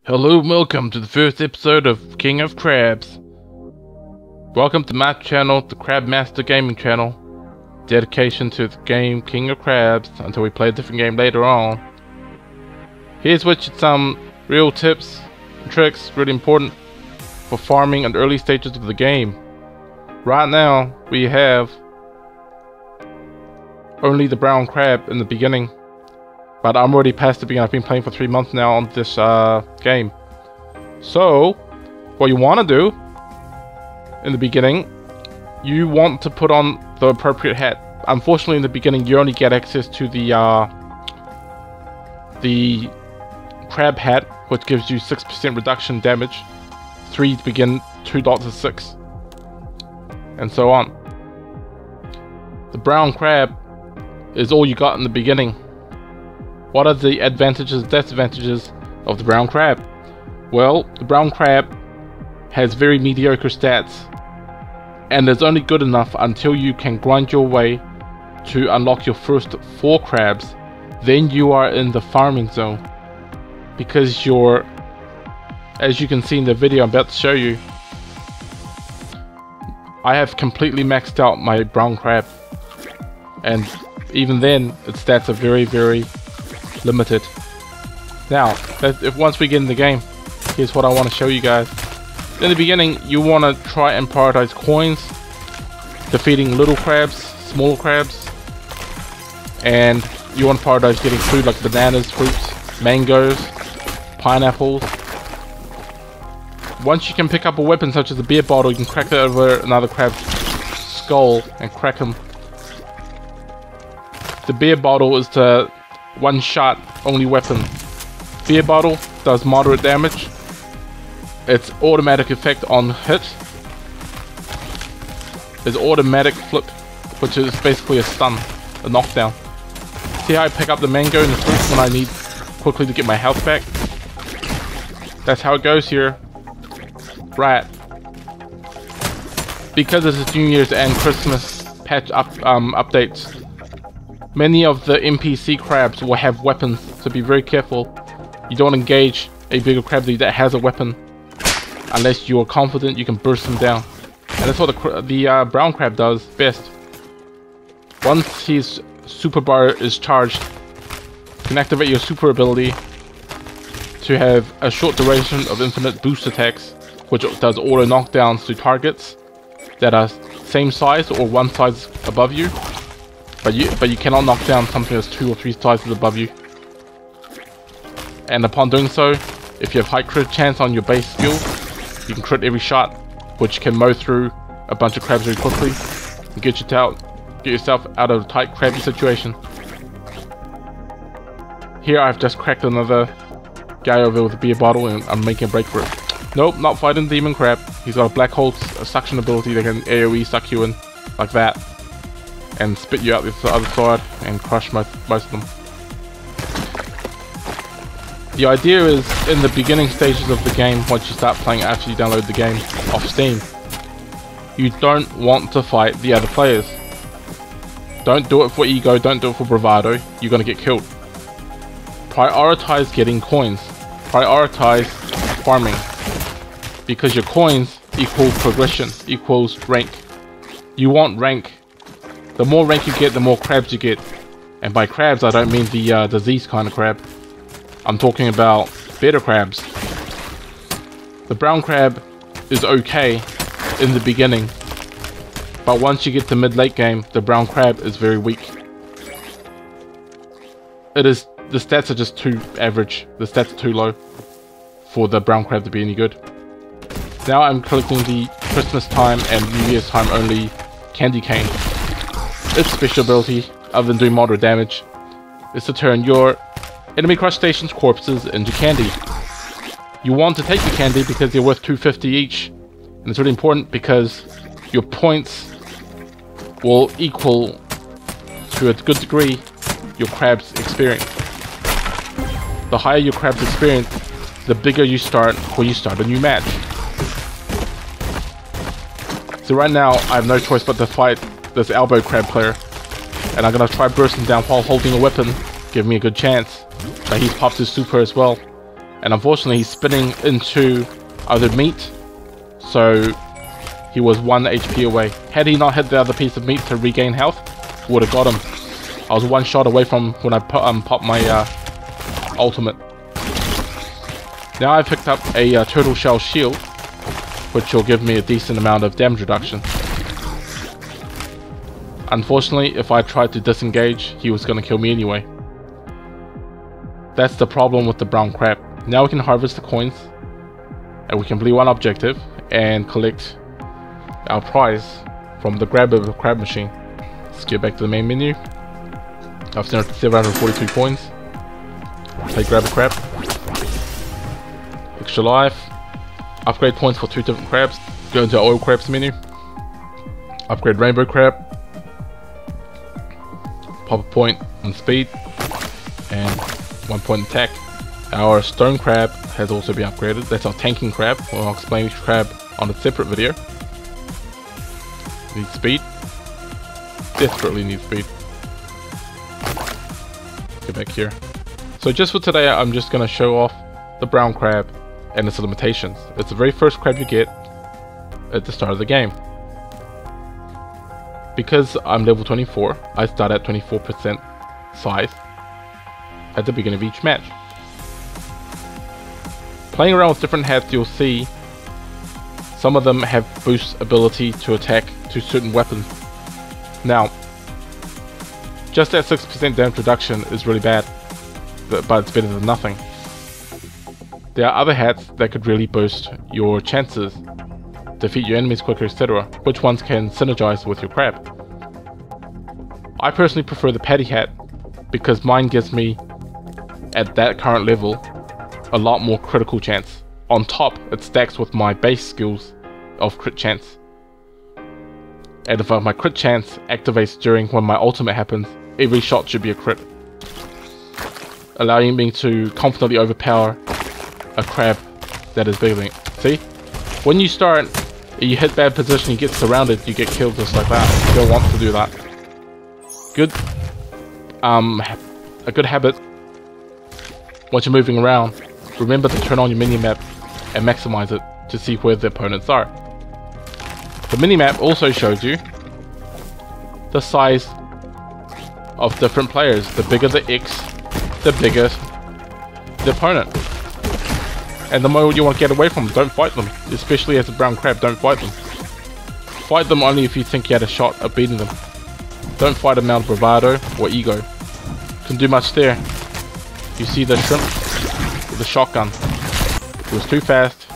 Hello and welcome to the first episode of King of Krabs. Welcome to my channel, the Krab Master Gaming Channel. Dedication to the game King of Krabs until we play a different game later on. Here's some real tips and tricks really important for farming and early stages of the game. Right now we have only the brown crab in the beginning. But I'm already past the beginning. I've been playing for 3 months now on this game. So, what you want to do in the beginning, you want to put on the appropriate hat. Unfortunately, in the beginning, you only get access to the crab hat, which gives you 6% reduction damage, 3 to begin, 2 dots is 6, and so on. The brown crab is all you got in the beginning. What are the advantages and disadvantages of the brown crab? Well, the brown crab has very mediocre stats and is only good enough until you can grind your way to unlock your first 4 crabs. Then you are in the farming zone, because as you can see in the video I'm about to show you, I have completely maxed out my brown crab, and even then its stats are very limited. Now, once we get in the game, here's what I want to show you guys. In the beginning, you want to try and prioritize coins, defeating little crabs, small crabs, and you want to prioritize getting food like bananas, fruits, mangoes, pineapples. Once you can pick up a weapon such as a beer bottle, you can crack that over another crab's skull and crack him. The beer bottle is the one shot only weapon. Beer bottle does moderate damage. Its automatic effect on hit is automatic flip, which is basically a stun, a knockdown. See how I pick up the mango and the fruit when I need quickly to get my health back? That's how it goes here. Right. Because this is New Year's and Christmas patch updates, many of the NPC crabs will have weapons, so be very careful. You don't engage a bigger crab that has a weapon unless you are confident you can burst him down. And that's what the brown crab does best. Once his super bar is charged, you can activate your super ability to have a short duration of infinite boost attacks, which does auto knockdowns to targets that are same size or one size above you. But you cannot knock down something that's 2 or 3 sizes above you. And upon doing so, if you have high crit chance on your base skill, you can crit every shot, which can mow through a bunch of crabs very quickly and get yourself out of a tight crabby situation. Here I've just cracked another guy over with a beer bottle and I'm making a break for it. Nope, not fighting demon crab. He's got a black hole suction ability that can AoE suck you in like that and spit you out the other side and crush most of them. The idea is, in the beginning stages of the game, once you start playing after you download the game off Steam, you don't want to fight the other players. Don't do it for ego, don't do it for bravado, you're gonna get killed. Prioritize getting coins. Prioritize farming. Because your coins equal progression, equals rank. You want rank. The more rank you get, the more crabs you get. And by crabs, I don't mean the disease kind of crab. I'm talking about better crabs. The brown crab is okay in the beginning, but once you get to mid-late game, the brown crab is very weak. The stats are just too average. The stats are too low for the brown crab to be any good. Now I'm collecting the Christmas time and New Year's time only candy cane. Its special ability, other than doing moderate damage, is to turn your enemy crush station's corpses into candy. You want to take the candy because they're worth 250 each, and it's really important because your points will equal, to a good degree, your crab's experience. The higher your crab's experience, the bigger you start when you start a new match. So right now, I have no choice but to fight this elbow crab player, and I'm gonna try bursting down while holding a weapon, give me a good chance. But he's popped his super as well. And unfortunately he's spinning into other meat, so he was 1 HP away. Had he not hit the other piece of meat to regain health, would have got him. I was 1 shot away from when I popped my ultimate. Now I've picked up a turtle shell shield, which will give me a decent amount of damage reduction. Unfortunately, if I tried to disengage, he was going to kill me anyway. That's the problem with the brown crab. Now we can harvest the coins, and we complete one objective, and collect our prize from the crab machine. Let's get back to the main menu. I've 742 coins. Play grab a crab. Extra life. Upgrade points for 2 different crabs. Go into our oil crabs menu. Upgrade rainbow crab. Pop a point on speed and 1 point attack. Our stone crab has also been upgraded. That's our tanking crab. Well, I'll explain each crab on a separate video. Need speed. Desperately need speed. Get back here. So just for today, I'm just going to show off the brown crab and its limitations. It's the very first crab you get at the start of the game. Because I'm level 24, I start at 24% size at the beginning of each match. Playing around with different hats, you'll see some of them have boost ability to attack to certain weapons. Now, just that 6% damage reduction is really bad, but it's better than nothing. There are other hats that could really boost your chances, defeat your enemies quicker, etc. Which ones can synergize with your crab? I personally prefer the patty hat because mine gives me, at that current level, a lot more critical chance. On top, it stacks with my base skills of crit chance. And if my crit chance activates during when my ultimate happens, every shot should be a crit, allowing me to confidently overpower a crab that is bigger than it. See? When you start, you hit bad position, you get surrounded, you get killed just like that. You don't want to do that. Good, a good habit, once you're moving around, remember to turn on your mini-map and maximize it to see where the opponents are. The mini-map also shows you the size of different players. The bigger the X, the bigger the opponent. And the more you want to get away from them, don't fight them. Especially as a brown crab, don't fight them. Fight them only if you think you had a shot at beating them. Don't fight them out of bravado or ego. Couldn't do much there. You see the shrimp with the shotgun. It was too fast.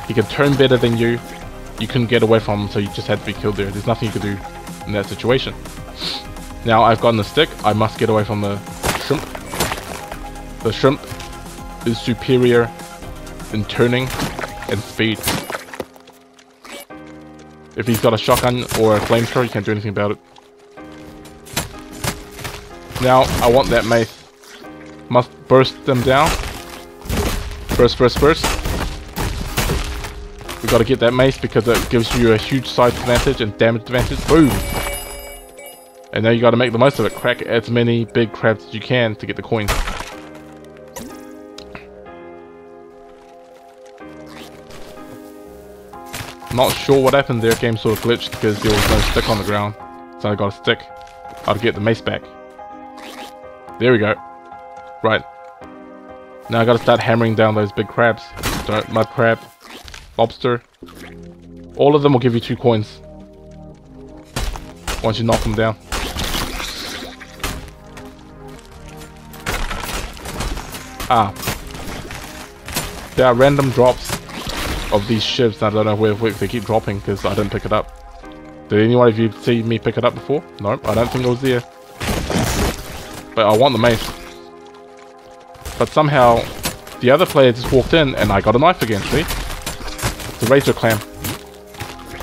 He can turn better than you. You couldn't get away from him, so you just had to be killed there. There's nothing you could do in that situation. Now I've gotten the stick. I must get away from the shrimp. The shrimp is superior in turning and speed. If he's got a shotgun or a flamethrower, you can't do anything about it. Now I want that mace. Must burst them down. Burst, burst, burst. We gotta get that mace because it gives you a huge size advantage and damage advantage. Boom! And now you gotta make the most of it. Crack as many big crabs as you can to get the coins. Not sure what happened there. Game sort of glitched because there was no stick on the ground. So I got a stick. I'll get the mace back. There we go. Right. Now I gotta start hammering down those big crabs. Mud crab, lobster. All of them will give you 2 coins once you knock them down. Ah. There are random drops of these ships. I don't know where they keep dropping because I didn't pick it up. Did anyone of you see me pick it up before? Nope, I don't think it was there. But I want the mace. But somehow the other player just walked in and I got a knife again, see? The Razor Clam.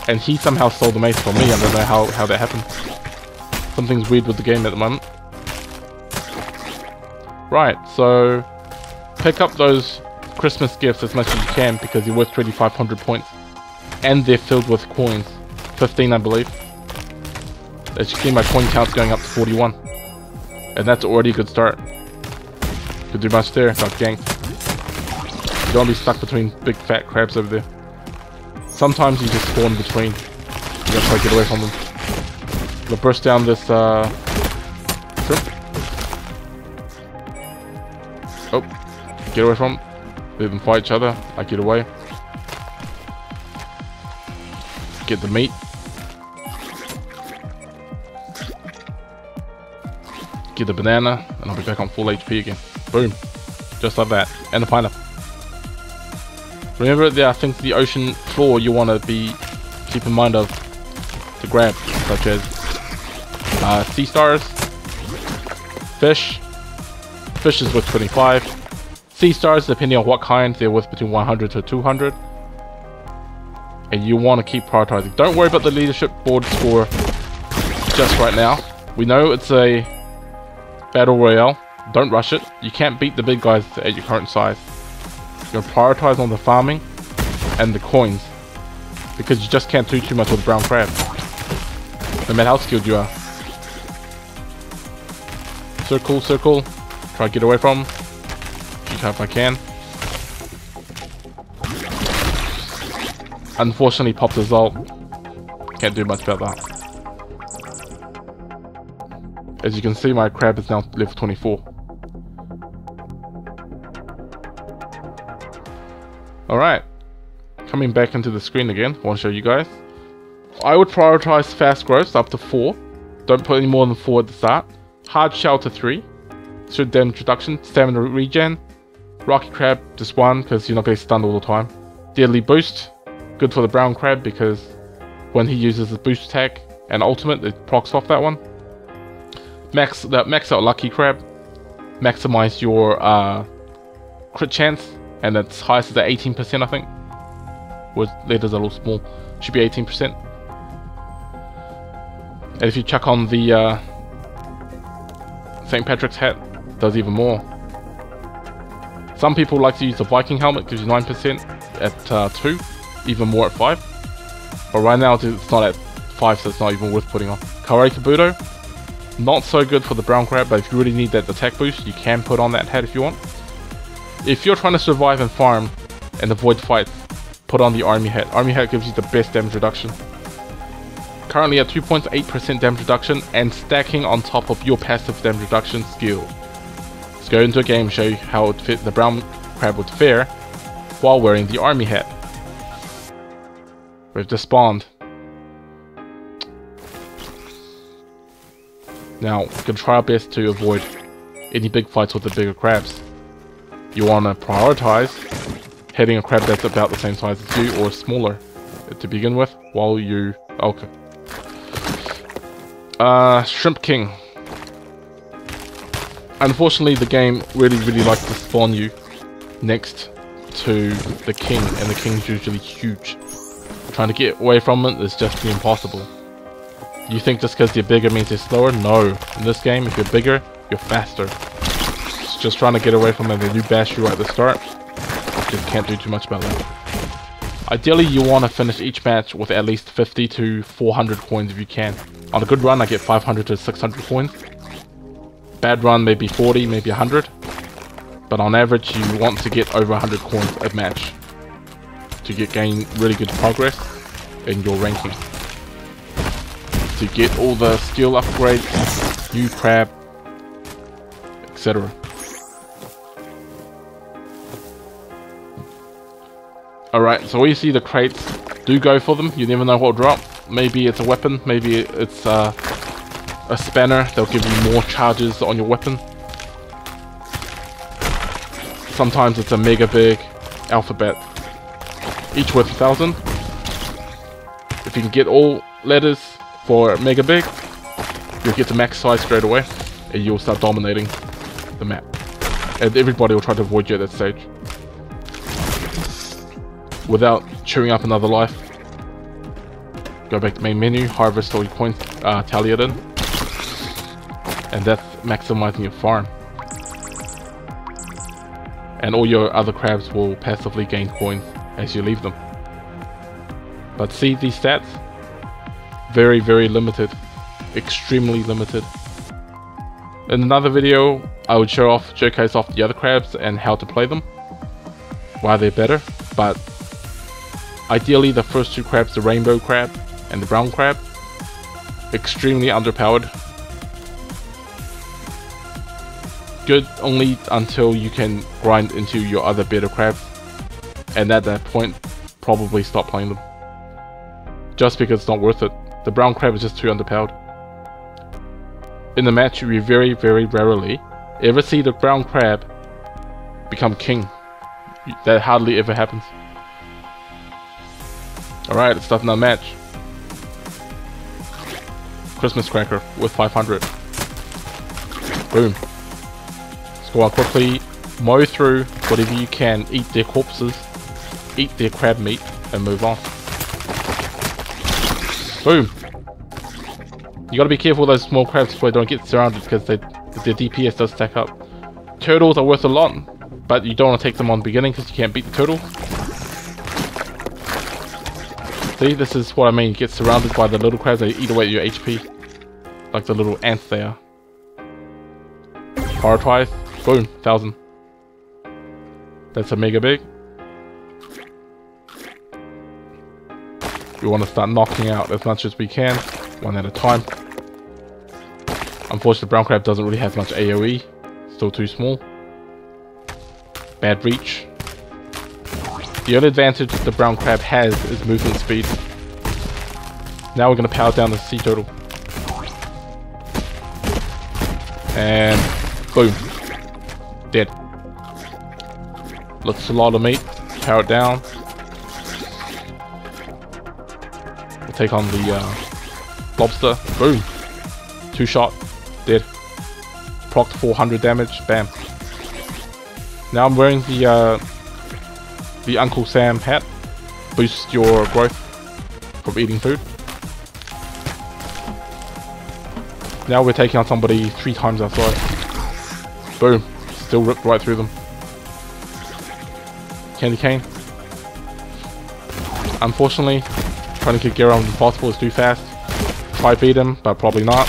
And he somehow stole the mace from me. I don't know how that happened. Something's weird with the game at the moment. Right, so pick up those Christmas gifts as much as you can because you're worth 2,500 points. And they're filled with coins. 15 I believe. As you see, my coin count's going up to 41. And that's already a good start. Could do much there, got ganked. You don't want to be stuck between big fat crabs over there. Sometimes you just spawn between. You gotta try to get away from them. You'll burst down this shrimp. Oh, get away from them. Let them fight each other. I get away. Get the meat. Get the banana, and I'll be back on full HP again. Boom. Just like that. And the pineapple. Remember, there are things in the ocean floor you want to keep in mind of to grab, such as sea stars, fish. Fish is worth 25. Sea stars, depending on what kind, they're worth between 100 to 200. And you want to keep prioritizing. Don't worry about the leadership board score just right now. We know it's a battle royale. Don't rush it. You can't beat the big guys at your current size. You're gonna prioritize on the farming and the coins, because you just can't do too much with brown crab, no matter how skilled you are. Circle, circle. Try to get away from them. Shoot if I can. Unfortunately, popped his ult. Can't do much about that. As you can see, my crab is now level 24. Alright, coming back into the screen again, I want to show you guys. I would prioritize fast growths up to 4. Don't put any more than 4 at the start. Hard shell to 3. Should damage reduction, stamina regen. Rocky crab, just 1 because you're not getting stunned all the time. Deadly boost, good for the brown crab because when he uses his boost attack and ultimate, it procs off that one. Max out lucky crab. Maximize your crit chance. And its highest is at 18%, I think. With letters are a little small. Should be 18%. And if you chuck on the St. Patrick's hat, it does even more. Some people like to use the Viking helmet, gives you 9% at 2, even more at 5. But right now it's not at 5, so it's not even worth putting on. Kawaii Kabuto, not so good for the brown crab, but if you really need that attack boost, you can put on that hat if you want. If you're trying to survive and farm and avoid fights, put on the army hat. Army hat gives you the best damage reduction. Currently at 2.8% damage reduction and stacking on top of your passive damage reduction skill. Let's go into a game and show you how the brown crab would fare while wearing the army hat. We've just spawned. Now, we can try our best to avoid any big fights with the bigger crabs. You want to prioritize hitting a crab that's about the same size as you or smaller to begin with while you... Okay. Shrimp King. Unfortunately, the game really likes to spawn you next to the king, and the king's usually huge. Trying to get away from it is just impossible. You think just because you're bigger means you're slower? No. In this game, if you're bigger, you're faster. Just trying to get away from them. They do bash you right at the start. Just can't do too much about that. Ideally, you want to finish each match with at least 50 to 400 coins if you can. On a good run, I get 500 to 600 coins. Bad run, maybe 40, maybe 100. But on average, you want to get over 100 coins a match to gain really good progress in your ranking. To get all the skill upgrades, new crab, etc. Alright, so when you see the crates, do go for them. You never know what will drop. Maybe it's a weapon, maybe it's a spanner. They'll give you more charges on your weapon. Sometimes it's a mega big alphabet. Each worth 1,000. If you can get all letters for mega big, you'll get the max size straight away, and you'll start dominating the map. And everybody will try to avoid you at that stage without chewing up another life. Go back to main menu, harvest all your points, tally it in, and that's maximizing your farm. And all your other crabs will passively gain coins as you leave them. But see these stats? Very limited. Extremely limited. In another video, I would showcase off the other crabs and how to play them. why they're better, but ideally the first two crabs, the rainbow crab and the brown crab, extremely underpowered. Good only until you can grind into your other better crabs, and at that point probably stop playing them, just because it's not worth it. The brown crab is just too underpowered. In the match, you very rarely ever see the brown crab become king. That hardly ever happens. Alright, let's start another match. Christmas cracker with 500. Boom. Let's go out quickly, mow through whatever you can, eat their corpses, eat their crab meat, and move on. Boom. You gotta be careful with those small crabs so they don't get surrounded, because their DPS does stack up. Turtles are worth a lot, but you don't want to take them on the beginning because you can't beat the turtle. See, this is what I mean. You get surrounded by the little crabs, they eat away at your HP. Like the little ants they are. Prioritize. Boom, 1000. That's a mega big. We want to start knocking out as much as we can, one at a time. Unfortunately, brown crab doesn't really have much AoE. Still too small. Bad reach. The only advantage the brown crab has is movement speed. Now we're going to power down the sea turtle. And boom. Dead. Let's a lot of meat. Power it down. We'll take on the lobster. Boom. 2-shot. Dead. Procced 400 damage. Bam. Now I'm wearing the Uncle Sam hat. Boosts your growth from eating food. Now we're taking on somebody 3 times our size. Boom. Still ripped right through them. Candy cane. Unfortunately, trying to get Gera on impossible is too fast. Try beat him, but probably not.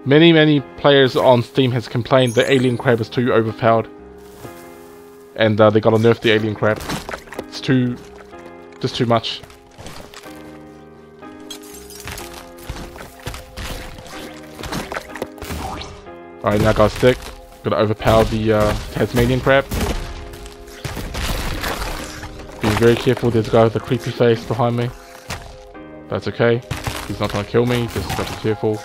Many players on Steam has complained the alien crab is too overpowered. And they gotta nerf the alien crab. It's just too much. Alright, now got a stick. Gotta overpower the Tasmanian crab. Be very careful, there's a guy with a creepy face behind me. That's okay. He's not gonna kill me, just gotta be careful.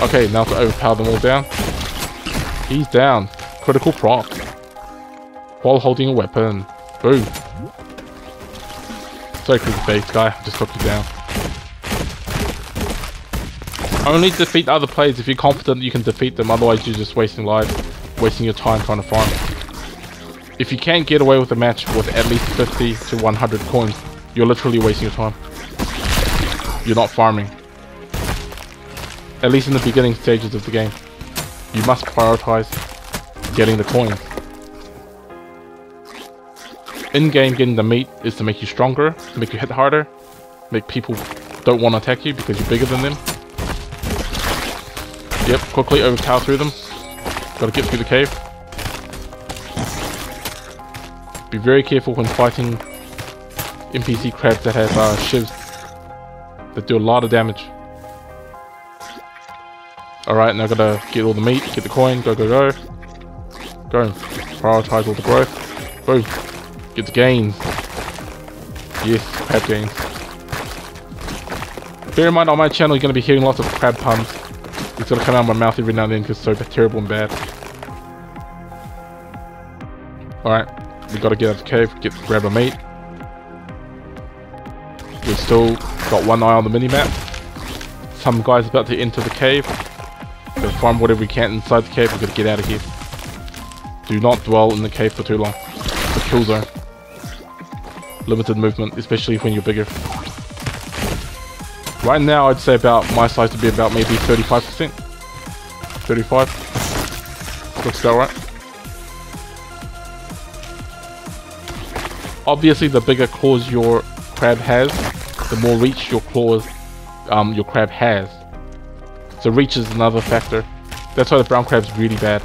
Okay, now to overpower them all down. He's down. Critical proc. While holding a weapon. Boom. So creepy face guy, just took you down. Only defeat other players if you're confident you can defeat them, otherwise you're just wasting lives, wasting your time trying to farm. If you can't get away with a match with at least 50 to 100 coins, you're literally wasting your time. You're not farming. At least in the beginning stages of the game. You must prioritize getting the coins. In-game getting the meat is to make you stronger, to make you hit harder, make people don't want to attack you because you're bigger than them. Yep, quickly overpower through them. Gotta get through the cave. Be very careful when fighting NPC crabs that have shivs that do a lot of damage. Alright, now gotta get all the meat, get the coin, go. Go. Prioritize all the growth. Boom. Get the gains. Yes, crab gains. Bear in mind, on my channel you're gonna be hearing lots of crab puns. It's gonna come out of my mouth every now and then because it's so terrible and bad. Alright, we gotta get out of the cave, grab our meat. We've still got one eye on the mini-map. Some guy's about to enter the cave. Gotta farm whatever we can inside the cave, we gotta get out of here. Do not dwell in the cave for too long. It's a kill zone. Limited movement, especially when you're bigger. Right now, I'd say about my size to be about maybe 35%. 35. Looks about right. Obviously, the bigger claws your crab has, the more reach your crab has. So reach is another factor. That's why the brown crab's really bad.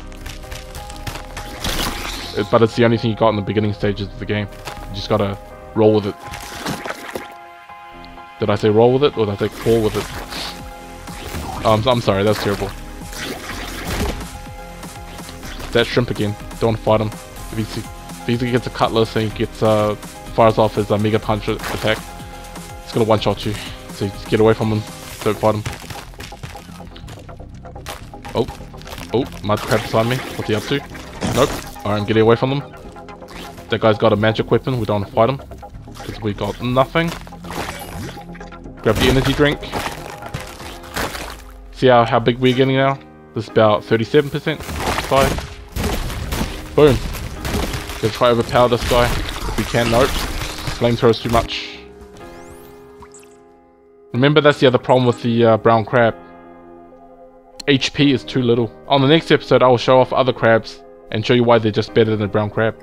but it's the only thing you got in the beginning stages of the game. You just gotta roll with it. Did I say roll with it, or did I say crawl with it? I'm sorry, that's terrible. That shrimp again. Don't fight him. If he gets a cutlass and he gets fires off his mega punch attack, it's gonna one-shot you. So you just get away from him. Don't fight him. Oh, mud crab beside me. What's he up to? Nope. Alright, I'm getting away from them. That guy's got a magic weapon. We don't want to fight him because we got nothing. Grab the energy drink. See how big we're getting now? This is about 37%. 5. Boom. Let's try overpower this guy if we can. Nope. Flamethrow's too much. Remember, that's the other problem with the brown crab. HP is too little. On the next episode, I will show off other crabs and show you why they're just better than the brown crab.